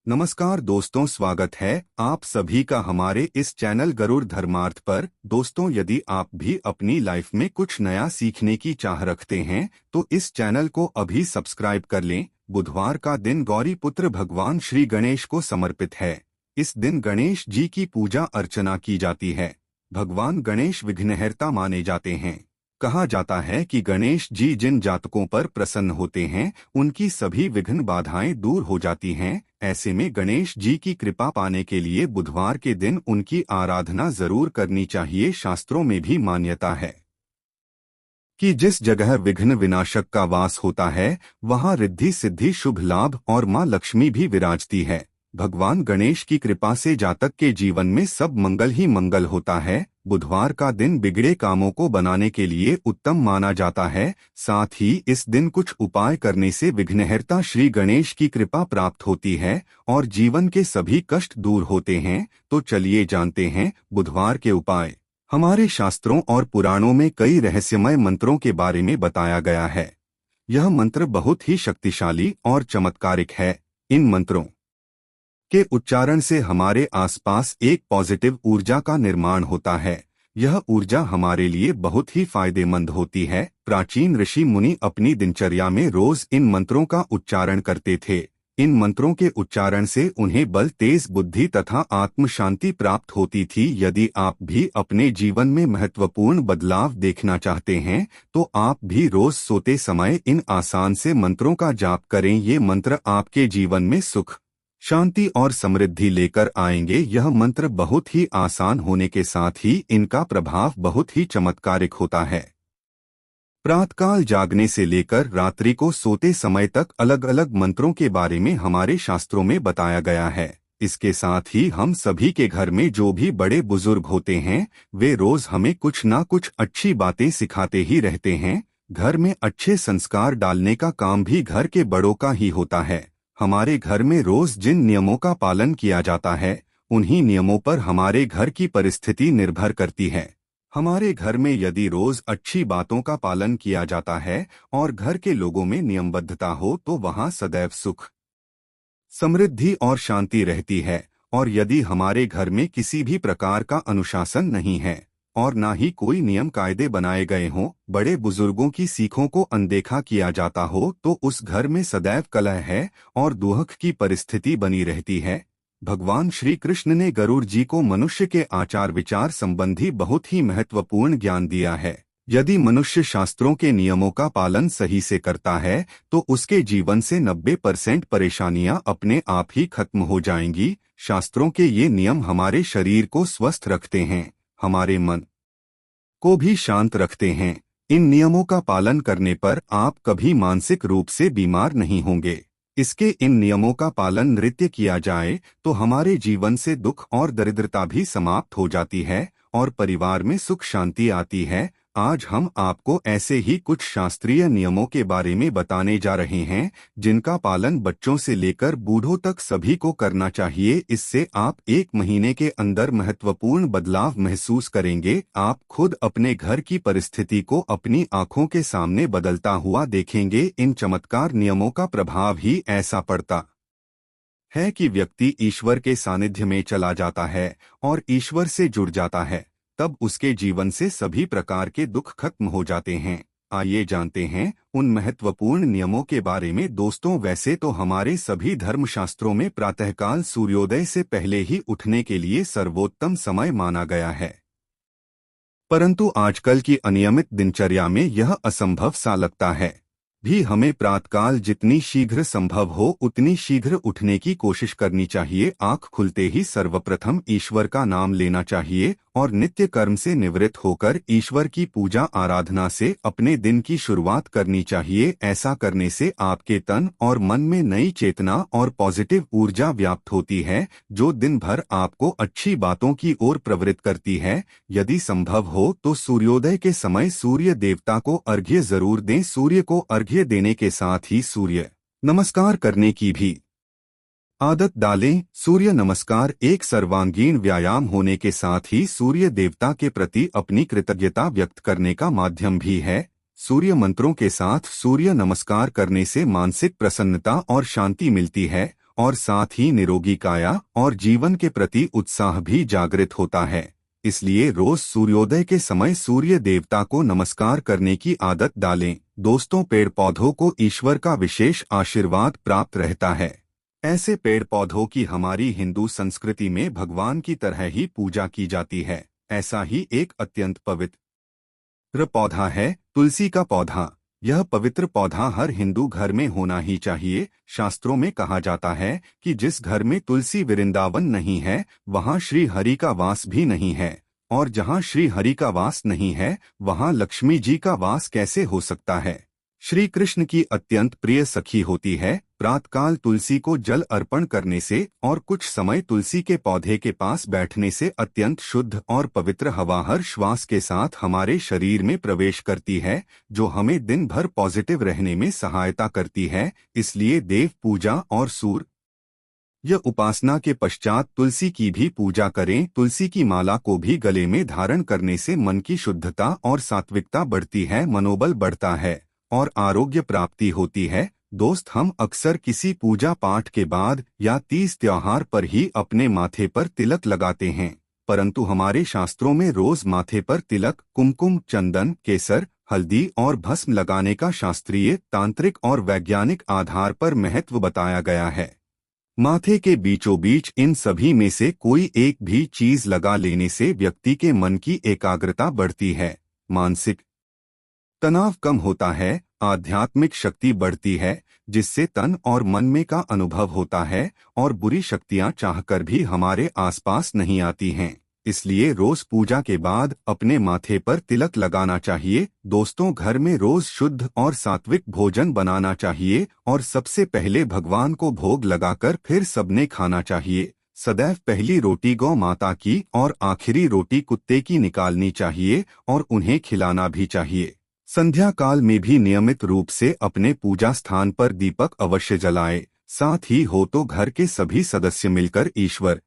नमस्कार दोस्तों, स्वागत है आप सभी का हमारे इस चैनल गरुड़ धर्मार्थ पर। दोस्तों, यदि आप भी अपनी लाइफ में कुछ नया सीखने की चाह रखते हैं तो इस चैनल को अभी सब्सक्राइब कर लें। बुधवार का दिन गौरी पुत्र भगवान श्री गणेश को समर्पित है। इस दिन गणेश जी की पूजा अर्चना की जाती है। भगवान गणेश विघ्नहर्ता माने जाते हैं। कहा जाता है कि गणेश जी जिन जातकों पर प्रसन्न होते हैं उनकी सभी विघ्न बाधाएं दूर हो जाती हैं। ऐसे में गणेश जी की कृपा पाने के लिए बुधवार के दिन उनकी आराधना जरूर करनी चाहिए। शास्त्रों में भी मान्यता है कि जिस जगह विघ्न विनाशक का वास होता है वहां रिद्धि सिद्धि शुभ लाभ और मां लक्ष्मी भी विराजती है। भगवान गणेश की कृपा से जातक के जीवन में सब मंगल ही मंगल होता है। बुधवार का दिन बिगड़े कामों को बनाने के लिए उत्तम माना जाता है। साथ ही इस दिन कुछ उपाय करने से विघ्नहर्ता श्री गणेश की कृपा प्राप्त होती है और जीवन के सभी कष्ट दूर होते हैं। तो चलिए जानते हैं बुधवार के उपाय। हमारे शास्त्रों और पुराणों में कई रहस्यमय मंत्रों के बारे में बताया गया है। यह मंत्र बहुत ही शक्तिशाली और चमत्कारिक है। इन मंत्रों के उच्चारण से हमारे आसपास एक पॉजिटिव ऊर्जा का निर्माण होता है। यह ऊर्जा हमारे लिए बहुत ही फायदेमंद होती है। प्राचीन ऋषि मुनि अपनी दिनचर्या में रोज इन मंत्रों का उच्चारण करते थे। इन मंत्रों के उच्चारण से उन्हें बल, तेज बुद्धि तथा आत्म शांति प्राप्त होती थी। यदि आप भी अपने जीवन में महत्वपूर्ण बदलाव देखना चाहते हैं तो आप भी रोज सोते समय इन आसान से मंत्रों का जाप करें। ये मंत्र आपके जीवन में सुख, शांति और समृद्धि लेकर आएंगे। यह मंत्र बहुत ही आसान होने के साथ ही इनका प्रभाव बहुत ही चमत्कारिक होता है। प्रातःकाल जागने से लेकर रात्रि को सोते समय तक अलग अलग मंत्रों के बारे में हमारे शास्त्रों में बताया गया है। इसके साथ ही हम सभी के घर में जो भी बड़े बुजुर्ग होते हैं वे रोज हमें कुछ ना कुछ अच्छी बातें सिखाते ही रहते हैं। घर में अच्छे संस्कार डालने का काम भी घर के बड़ों का ही होता है। हमारे घर में रोज जिन नियमों का पालन किया जाता है उन्हीं नियमों पर हमारे घर की परिस्थिति निर्भर करती है। हमारे घर में यदि रोज अच्छी बातों का पालन किया जाता है और घर के लोगों में नियमबद्धता हो तो वहां सदैव सुख, समृद्धि और शांति रहती है। और यदि हमारे घर में किसी भी प्रकार का अनुशासन नहीं है और ना ही कोई नियम कायदे बनाए गए हों, बड़े बुजुर्गों की सीखों को अनदेखा किया जाता हो तो उस घर में सदैव कलह है और दुख की परिस्थिति बनी रहती है। भगवान श्री कृष्ण ने गरुड़ जी को मनुष्य के आचार विचार संबंधी बहुत ही महत्वपूर्ण ज्ञान दिया है। यदि मनुष्य शास्त्रों के नियमों का पालन सही से करता है तो उसके जीवन से 90% परेशानियां अपने आप ही खत्म हो जाएंगी। शास्त्रों के ये नियम हमारे शरीर को स्वस्थ रखते हैं, हमारे मन को भी शांत रखते हैं। इन नियमों का पालन करने पर आप कभी मानसिक रूप से बीमार नहीं होंगे। इसके इन नियमों का पालन नित्य किया जाए तो हमारे जीवन से दुख और दरिद्रता भी समाप्त हो जाती है और परिवार में सुख शांति आती है। आज हम आपको ऐसे ही कुछ शास्त्रीय नियमों के बारे में बताने जा रहे हैं जिनका पालन बच्चों से लेकर बूढ़ों तक सभी को करना चाहिए। इससे आप 1 महीने के अंदर महत्वपूर्ण बदलाव महसूस करेंगे। आप खुद अपने घर की परिस्थिति को अपनी आंखों के सामने बदलता हुआ देखेंगे। इन चमत्कार नियमों का प्रभाव ही ऐसा पड़ता है कि व्यक्ति ईश्वर के सानिध्य में चला जाता है और ईश्वर से जुड़ जाता है। तब उसके जीवन से सभी प्रकार के दुख खत्म हो जाते हैं। आइए जानते हैं उन महत्वपूर्ण नियमों के बारे में। दोस्तों, वैसे तो हमारे सभी धर्मशास्त्रों में प्रातःकाल सूर्योदय से पहले ही उठने के लिए सर्वोत्तम समय माना गया है, परंतु आजकल की अनियमित दिनचर्या में यह असंभव सा लगता है। भी हमें प्रातःकाल जितनी शीघ्र संभव हो उतनी शीघ्र उठने की कोशिश करनी चाहिए। आंख खुलते ही सर्वप्रथम ईश्वर का नाम लेना चाहिए और नित्य कर्म से निवृत्त होकर ईश्वर की पूजा आराधना से अपने दिन की शुरुआत करनी चाहिए। ऐसा करने से आपके तन और मन में नई चेतना और पॉजिटिव ऊर्जा व्याप्त होती है जो दिन भर आपको अच्छी बातों की ओर प्रवृत्त करती है। यदि संभव हो तो सूर्योदय के समय सूर्य देवता को अर्घ्य जरूर दें। सूर्य को अर्घ्य देने के साथ ही सूर्य नमस्कार करने की भी आदत डालें। सूर्य नमस्कार एक सर्वांगीण व्यायाम होने के साथ ही सूर्य देवता के प्रति अपनी कृतज्ञता व्यक्त करने का माध्यम भी है। सूर्य मंत्रों के साथ सूर्य नमस्कार करने से मानसिक प्रसन्नता और शांति मिलती है और साथ ही निरोगी काया और जीवन के प्रति उत्साह भी जागृत होता है। इसलिए रोज सूर्योदय के समय सूर्य देवता को नमस्कार करने की आदत डालें। दोस्तों, पेड़ पौधों को ईश्वर का विशेष आशीर्वाद प्राप्त रहता है। ऐसे पेड़ पौधों की हमारी हिंदू संस्कृति में भगवान की तरह ही पूजा की जाती है। ऐसा ही एक अत्यंत पवित्र पौधा है तुलसी का पौधा। यह पवित्र पौधा हर हिंदू घर में होना ही चाहिए। शास्त्रों में कहा जाता है कि जिस घर में तुलसी वृंदावन नहीं है वहाँ श्री हरि का वास भी नहीं है, और जहाँ श्री हरि का वास नहीं है वहाँ लक्ष्मी जी का वास कैसे हो सकता है। श्री कृष्ण की अत्यंत प्रिय सखी होती है। प्रातःकाल तुलसी को जल अर्पण करने से और कुछ समय तुलसी के पौधे के पास बैठने से अत्यंत शुद्ध और पवित्र हवा हर श्वास के साथ हमारे शरीर में प्रवेश करती है, जो हमें दिन भर पॉजिटिव रहने में सहायता करती है। इसलिए देव पूजा और सूर्य उपासना के पश्चात तुलसी की भी पूजा करें। तुलसी की माला को भी गले में धारण करने से मन की शुद्धता और सात्विकता बढ़ती है, मनोबल बढ़ता है और आरोग्य प्राप्ति होती है। दोस्त, हम अक्सर किसी पूजा पाठ के बाद या तीज त्योहार पर ही अपने माथे पर तिलक लगाते हैं, परंतु हमारे शास्त्रों में रोज माथे पर तिलक, कुमकुम, चंदन, केसर, हल्दी और भस्म लगाने का शास्त्रीय, तांत्रिक और वैज्ञानिक आधार पर महत्व बताया गया है। माथे के बीचों बीच इन सभी में से कोई एक भी चीज लगा लेने से व्यक्ति के मन की एकाग्रता बढ़ती है, मानसिक तनाव कम होता है, आध्यात्मिक शक्ति बढ़ती है, जिससे तन और मन में का अनुभव होता है और बुरी शक्तियां चाहकर भी हमारे आसपास नहीं आती हैं। इसलिए रोज पूजा के बाद अपने माथे पर तिलक लगाना चाहिए। दोस्तों, घर में रोज शुद्ध और सात्विक भोजन बनाना चाहिए और सबसे पहले भगवान को भोग लगाकर फिर सबने खाना चाहिए। सदैव पहली रोटी गौ माता की और आखिरी रोटी कुत्ते की निकालनी चाहिए और उन्हें खिलाना भी चाहिए। संध्या काल में भी नियमित रूप से अपने पूजा स्थान पर दीपक अवश्य जलाएं। साथ ही हो तो घर के सभी सदस्य मिलकर ईश्वर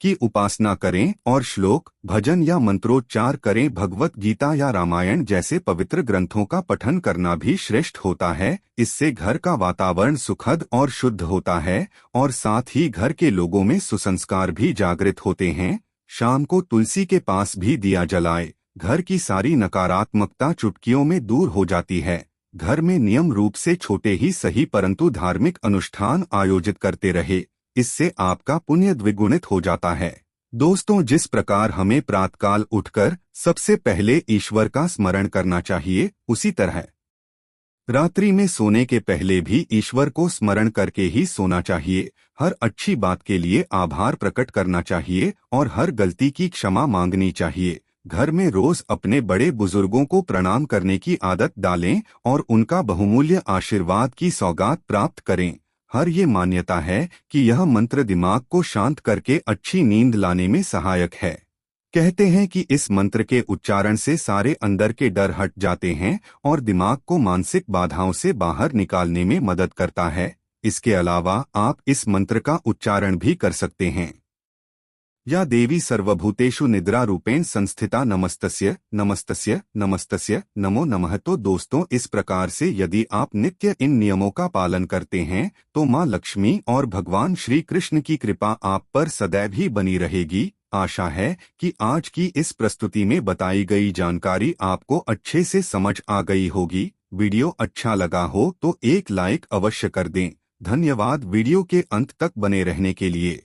की उपासना करें और श्लोक, भजन या मंत्रोच्चार करें। भगवत गीता या रामायण जैसे पवित्र ग्रंथों का पठन करना भी श्रेष्ठ होता है। इससे घर का वातावरण सुखद और शुद्ध होता है और साथ ही घर के लोगों में सुसंस्कार भी जागृत होते हैं। शाम को तुलसी के पास भी दिया जलाए। घर की सारी नकारात्मकता चुटकियों में दूर हो जाती है। घर में नियम रूप से छोटे ही सही परंतु धार्मिक अनुष्ठान आयोजित करते रहे, इससे आपका पुण्य द्विगुणित हो जाता है। दोस्तों, जिस प्रकार हमें प्रातःकाल उठकर सबसे पहले ईश्वर का स्मरण करना चाहिए, उसी तरह रात्रि में सोने के पहले भी ईश्वर को स्मरण करके ही सोना चाहिए। हर अच्छी बात के लिए आभार प्रकट करना चाहिए और हर गलती की क्षमा मांगनी चाहिए। घर में रोज अपने बड़े बुजुर्गों को प्रणाम करने की आदत डालें और उनका बहुमूल्य आशीर्वाद की सौगात प्राप्त करें। हर ये मान्यता है कि यह मंत्र दिमाग को शांत करके अच्छी नींद लाने में सहायक है। कहते हैं कि इस मंत्र के उच्चारण से सारे अंदर के डर हट जाते हैं और दिमाग को मानसिक बाधाओं से बाहर निकालने में मदद करता है। इसके अलावा आप इस मंत्र का उच्चारण भी कर सकते हैं। या देवी सर्वभूतेषु निद्रा रूपेण संस्थिता नमस्तस्य नमस्तस्य नमस्तस्य नमो नमः। तो दोस्तों, इस प्रकार से यदि आप नित्य इन नियमों का पालन करते हैं तो माँ लक्ष्मी और भगवान श्री कृष्ण की कृपा आप पर सदैव ही बनी रहेगी। आशा है कि आज की इस प्रस्तुति में बताई गई जानकारी आपको अच्छे से समझ आ गई होगी। वीडियो अच्छा लगा हो तो एक लाइक अवश्य कर दें। धन्यवाद वीडियो के अंत तक बने रहने के लिए।